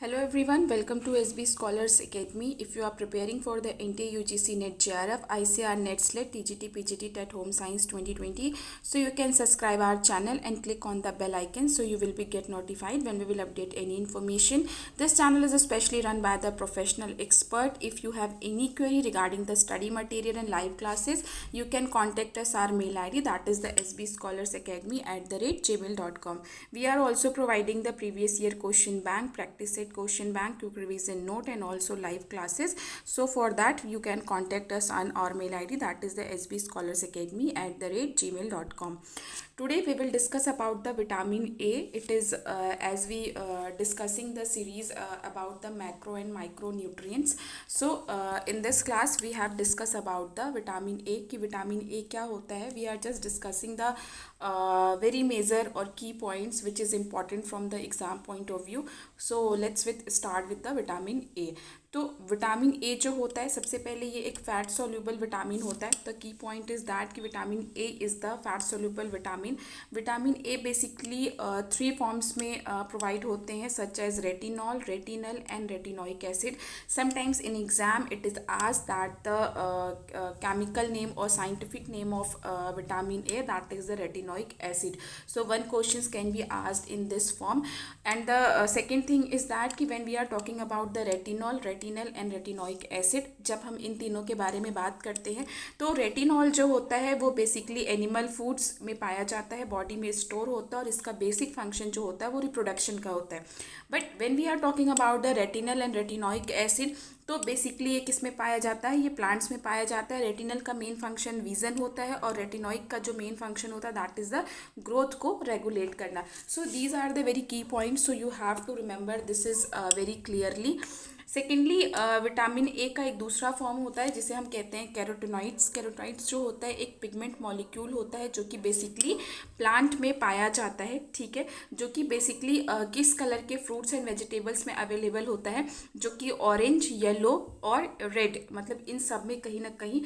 Hello everyone, welcome to SB Scholars Academy. If you are preparing for the NTA UGC NET JRF, ICR NET SLET TGT PGT TET Home Science 2020, so you can subscribe our channel and click on the bell icon so you will be get notified when we will update any information. This channel is especially run by the professional expert. If you have any query regarding the study material and live classes, you can contact us our mail ID, that is the sbscholarsacademy@gmail.com. We are also providing the previous year question bank, practice set question bank, quick revision note and also live classes. So for that you can contact us on our mail id, that is the sbscholarsacademy@gmail.com. Today we will discuss about the vitamin A. It is as we discussing the series about the macro and micronutrients. So in this class we have discussed about the vitamin A कि vitamin A क्या होता है. We are just discussing the very major or key points which is important from the exam point of view. So let's start with the vitamin A. तो vitamin A जो होता है, सबसे पहले ये एक फैट सोल्यूबल विटामिन होता है. The key point is that कि vitamin A is the fat soluble vitamin. Vitamin A basically 3 forms में प्रोवाइड होते हैं, such as retinol, retinal and retinoic acid. Sometimes in exam it is asked that the chemical name और scientific name of vitamin A, that is the retinoic acid. So one question can be asked in this form. And the second thing is that कि when we are talking about the retinol, retinal and retinoic acid, जब हम इन तीनों के बारे में बात करते हैं तो रेटिनॉल जो होता है वो बेसिकली एनिमल फूड्स में पाया जाता है, बॉडी में स्टोर होता है और इसका बेसिक फंक्शन जो होता है वो रिप्रोडक्शन का होता है. But when we are talking about the retinal and retinoic acid, तो बेसिकली ये किस में पाया जाता है, ये प्लांट्स में पाया जाता है. रेटिनल का मेन फंक्शन विजन होता है और रेटिनोइक का जो मेन फंक्शन होता है दैट इज़ द ग्रोथ को रेगुलेट करना. So these are the very key points, so you have to remember this is very clearly. Secondly vitamin A का एक दूसरा फॉर्म होता है जिसे हम कहते हैं कैरोटिनॉइड्स. कैरोटिनॉइड्स जो होता है एक पिगमेंट मॉलिक्यूल होता है जो कि बेसिकली प्लांट में पाया जाता है, ठीक है, जो कि बेसिकली किस कलर के फ्रूट्स एंड वेजिटेबल्स में अवेलेबल होता है, जो कि ऑरेंज, येलो और रेड, मतलब इन सब में कहीं ना कहीं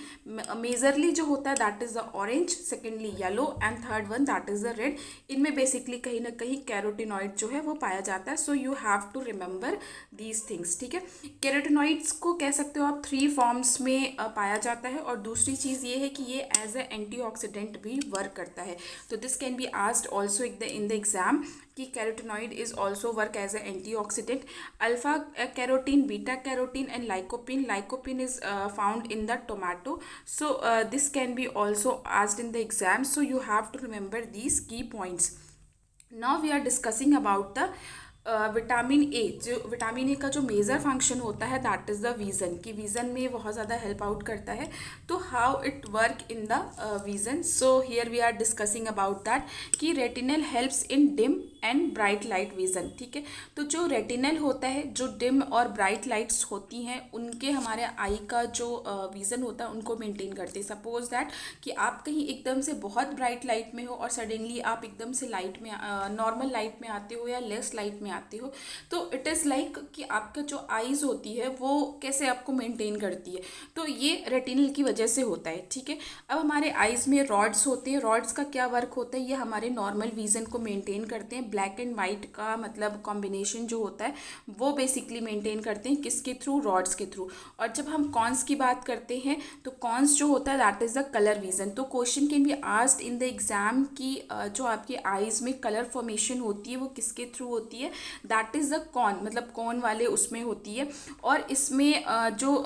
मेजरली जो होता है that is the orange, secondly yellow and third one that is the red. इनमें बेसिकली कहीं ना कहीं कैरोटिनॉइड जो है वो पाया जाता है. So you have to remember these things, ठीक है. कैरोटिनॉइड्स को कह सकते हो आप 3 फॉर्म्स में पाया जाता है. और दूसरी चीज़ ये है कि ये एज ए एंटीऑक्सीडेंट भी वर्क करता है. तो this can be asked also in the exam कि carotenoid is also work as a antioxidant. Alpha carotene, beta carotene and lycopene. Lycopene is found in the tomato. So this can be also asked in the exam. So you have to remember these key points. Now we are discussing about the vitamin A. जो vitamin A का जो major function होता है that is the vision, कि vision में बहुत ज़्यादा help out करता है. तो how it work in the vision, so here we are discussing about that कि retinal helps in dim and bright light vision, ठीक है. तो जो रेटिनल होता है, जो डिम और ब्राइट लाइट्स होती हैं उनके हमारे आई का जो विज़न होता है उनको मेंटेन करते हैं. सपोज दैट कि आप कहीं एकदम से बहुत ब्राइट लाइट में हो और सडनली आप एकदम से लाइट में नॉर्मल लाइट में आते हो या लेस लाइट में आते हो, तो इट इज़ लाइक कि आपका जो आईज़ होती है वो कैसे आपको मेंटेन करती है. तो ये रेटिनल की वजह से होता है, ठीक है. अब हमारे आईज़ में रॉड्स होते हैं. रॉड्स का क्या वर्क होता है, ये हमारे नॉर्मल विज़न को मेंटेन करते हैं. ब्लैक एंड वाइट का मतलब कॉम्बिनेशन जो होता है वो बेसिकली मेंटेन करते हैं, किसके थ्रू, रॉड्स के थ्रू. और जब हम कॉन्स की बात करते हैं तो कॉन्स जो होता है that is the colour vision. तो question can be asked in the exam की जो आपके आईज़ में कलर फॉर्मेशन होती है वो किसके थ्रू होती है, दैट इज़ द कॉन, मतलब कॉन वाले उसमें होती है. और इसमें जो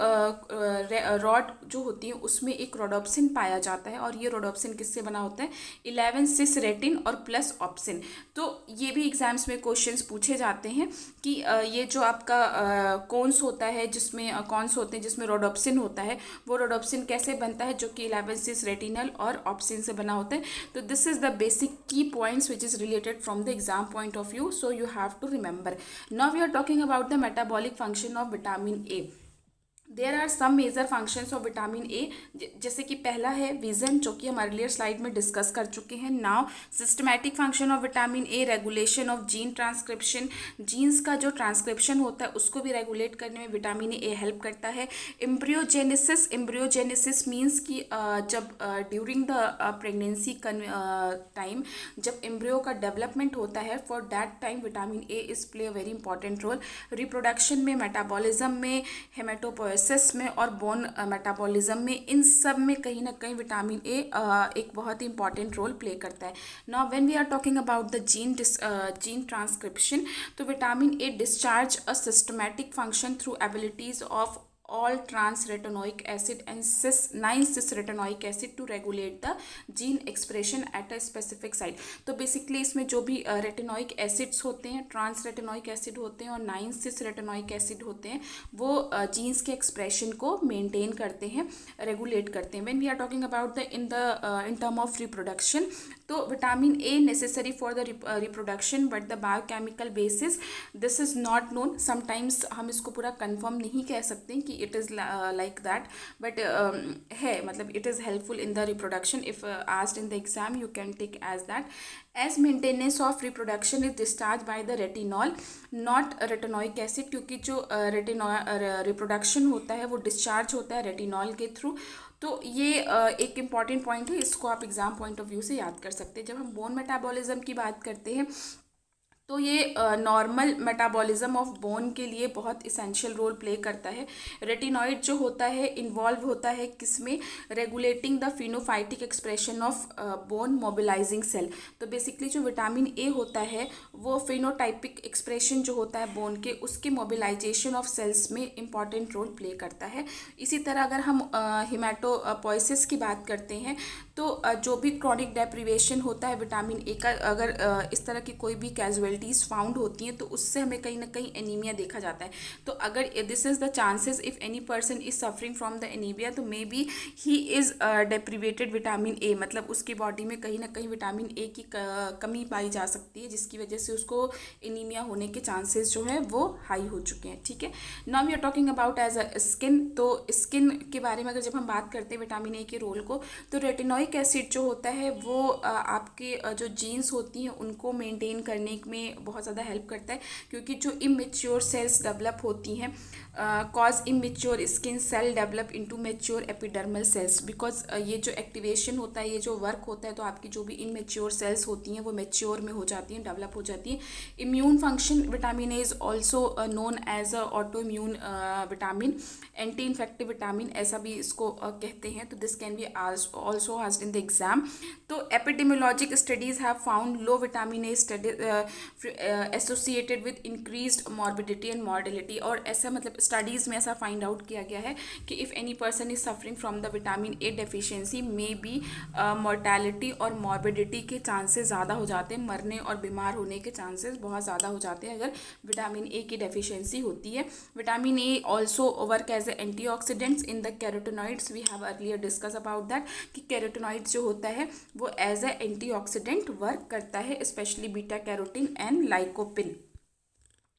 रॉड जो होती है उसमें एक रोडोप्सिन पाया जाता है. और ये रोडोप्सिन किससे बना होता है, 11 सिस रेटिन और प्लस ऑप्सिन. तो ये भी एग्जाम्स में क्वेश्चंस पूछे जाते हैं कि ये जो आपका कॉन्स होता है, जिसमें कॉन्स होते हैं जिसमें रोडोप्सिन होता है, वो रोडोप्सिन कैसे बनता है, जो कि 11 सिस रेटिनल और ऑप्सिन से बना होता है. तो this is the basic key points which is related from the exam point of view. So you have to remember. Now we are talking about the metabolic function of vitamin A. There are some major functions of vitamin A, जैसे कि पहला है vision, जो कि हम earlier slide में discuss कर चुके हैं. Now systematic function of vitamin A, regulation of gene transcription, genes का जो ट्रांसक्रिप्शन होता है उसको भी रेगुलेट करने में विटामिन ए हेल्प करता है. एम्ब्रियोजेनेसिस, एम्ब्रियोजेनेसिस मीन्स कि जब ड्यूरिंग द प्रेगनेंसी टाइम जब एम्ब्रियो का डेवलपमेंट होता है, for that time vitamin A is play a very important role. Reproduction में, मेटाबॉलिज्म में, हेमेटोपोएसिस में और बोन मेटाबॉलिज्म में, इन सब में कहीं ना कहीं विटामिन ए एक बहुत ही इंपॉर्टेंट रोल प्ले करता है. Now when we are talking about the gene transcription, तो vitamin A discharge a systematic function through abilities of all trans-retinoic acid and 9-cis-retinoic acid to regulate the gene expression at a specific site. तो basically इसमें जो भी retinoic acids होते हैं, trans retinoic acid होते हैं और 9-cis-retinoic एसिड होते हैं, वो जीन्स के एक्सप्रेशन को मेंटेन करते हैं, रेगुलेट करते हैं. When we are talking about the in term of reproduction, तो vitamin A necessary for the reproduction but the biochemical basis this is not known. Sometimes हम इसको पूरा कन्फर्म नहीं कह सकते कि it is like that, but है, मतलब it is helpful in the reproduction. If asked in the exam you can take as that. As maintenance of reproduction is discharge by the retinol not retinoic acid, क्योंकि जो reproduction होता है वो discharge होता है retinol के through. तो ये एक इम्पॉर्टेंट पॉइंट है, इसको आप एग्जाम पॉइंट ऑफ व्यू से याद कर सकते हैं. जब हम बोन मेटाबॉलिज्म की बात करते हैं तो ये नॉर्मल मेटाबॉलिज्म ऑफ बोन के लिए बहुत इसेंशियल रोल प्ले करता है. रेटिनॉइड जो होता है इन्वॉल्व होता है किसमें, regulating the phenotypic expression of bone mobilising cell. तो बेसिकली जो विटामिन ए होता है वो फिनोटाइपिक एक्सप्रेशन जो होता है बोन के, उसके मोबिलाइजेशन ऑफ सेल्स में इंपॉर्टेंट रोल प्ले करता है. इसी तरह अगर हम हिमेटोपोइसिस की बात करते हैं तो जो भी क्रॉनिक डेप्रिवेशन होता है विटामिन ए का, अगर इस तरह की कोई भी कैजुअलिटीज़ फाउंड होती हैं तो उससे हमें कहीं ना कहीं एनीमिया देखा जाता है. तो अगर this is the chances if any person is suffering from the anaemia, तो maybe he is deprivated vitamin A, मतलब उसकी बॉडी में कहीं ना कहीं विटामिन ए की कमी पाई जा सकती है, जिसकी वजह से उसको एनीमिया होने के चांसेस जो है वो हाई हो चुके हैं. ठीक है. Now we are talking about as a skin. तो स्किन के बारे में अगर जब हम बात करते हैं विटामिन ए के रोल को, तो रेटिनोइक एसिड जो होता है वो आपके जो जीन्स होती हैं उनको मेंटेन करने में बहुत ज़्यादा हेल्प करता है, क्योंकि जो इमेच्योर सेल्स डेवलप होती हैं, cause immature skin cell develop into mature epidermal cells. Because ये जो एक्टिवेशन होता है, ये जो वर्क होता है, तो आपकी जो भी इमेच्योर सेल्स होती हैं वो मेच्योर में हो जाती हैं, डेवलप हो जाती हैं. Immune function, vitamin A is also known as a auto immune vitamin, anti infective vitamin, ऐसा भी इसको कहते हैं. तो this can be also asked in the exam. तो epidemiologic studies have found low vitamin A associated with increased morbidity and mortality. और ऐसा मतलब स्टडीज़ में ऐसा फाइंड आउट किया गया है कि if any person is suffering from the vitamin A deficiency may be mortality और मॉर्बिडिटी के चांसेस ज़्यादा हो जाते हैं, मरने और बीमार होने के चांसेस बहुत ज़्यादा हो जाते हैं अगर विटामिन ए की डेफिशिएंसी होती है. Vitamin A also work as a antioxidants in the carotenoids. We have earlier discuss about that कि कैरोटिनॉइड्स जो होता है वो एज ए एंटीऑक्सीडेंट वर्क करता है, specially beta carotene and lycopene.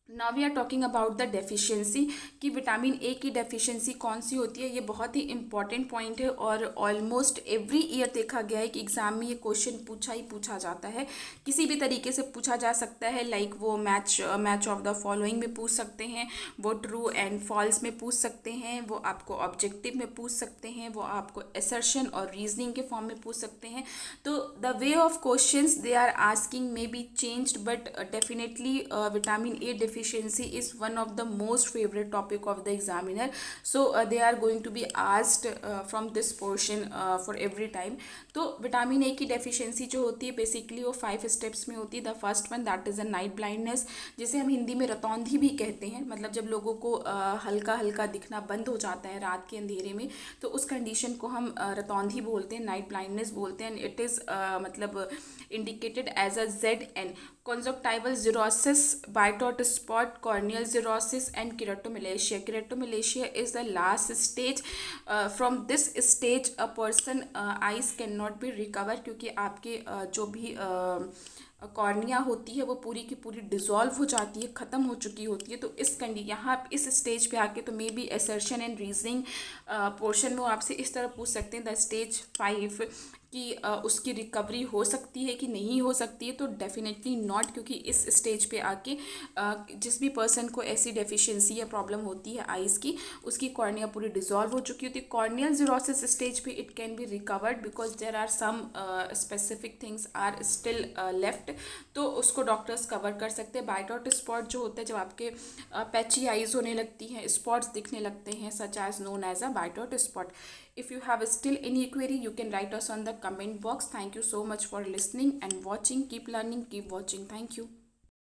Now we are talking about the deficiency कि vitamin A की deficiency कौन सी होती है. ये बहुत ही इंपॉर्टेंट पॉइंट है और ऑलमोस्ट एवरी ईयर देखा गया है कि एग्जाम में ये क्वेश्चन पूछा जाता है, किसी भी तरीके से पूछा जा सकता है. लाइक वो मैच ऑफ द फॉलोइंग में पूछ सकते हैं, वो ट्रू एंड फॉल्स में पूछ सकते हैं, वो आपको ऑब्जेक्टिव में पूछ सकते हैं, वो आपको असर्शन और रीजनिंग के फॉर्म में पूछ सकते हैं. तो the way of questions they are asking may be changed, but definitely vitamin A deficiency is one of the most favorite topic of the examiner, so they are going to be asked from this portion for every time. तो vitamin A की deficiency जो होती है basically वो 5 steps में होती है. The first one that is a night blindness, जिसे हम हिंदी में रतौंधी भी कहते हैं. मतलब जब लोगों को हल्का हल्का दिखना बंद हो जाता है रात के अंधेरे में, तो उस कंडीशन को हम रतौंधी बोलते हैं, नाइट ब्लाइंडनेस बोलते हैं. इट इज़ मतलब indicated as a ZN. Conjunctival xerosis, bitoid spot, corneal xerosis and keratomalacia. Keratomalacia is the last stage. From this stage a person eyes cannot be recover, क्योंकि आपके जो भी कॉर्निया होती है वो पूरी की पूरी डिज़ोल्व हो जाती है, ख़त्म हो चुकी होती है। तो यहाँ इस स्टेज पे आके तो may be assertion and reasoning portion में वो आपसे इस तरह पूछ सकते हैं द स्टेज 5 कि उसकी रिकवरी हो सकती है कि नहीं हो सकती है। तो डेफिनेटली नॉट, क्योंकि इस स्टेज पे आके जिस भी पर्सन को ऐसी डेफिशिएंसी या प्रॉब्लम होती है आइज़ की, उसकी कॉर्निया पूरी डिज़ोल्व हो चुकी होती है। कॉर्नियल जीरोसिस स्टेज पे it can be recovered because there are some specific things are still left, तो उसको डॉक्टर्स कवर कर सकते हैं। बाइटॉट स्पॉट जो होता है, जब आपके पैची आइज होने लगती हैं, स्पॉट्स दिखने लगते हैं, such as known as a Bitot spot. If you have still any query, you can write us on the comment box. Thank you so much for listening and watching. Keep learning, keep watching. Thank you.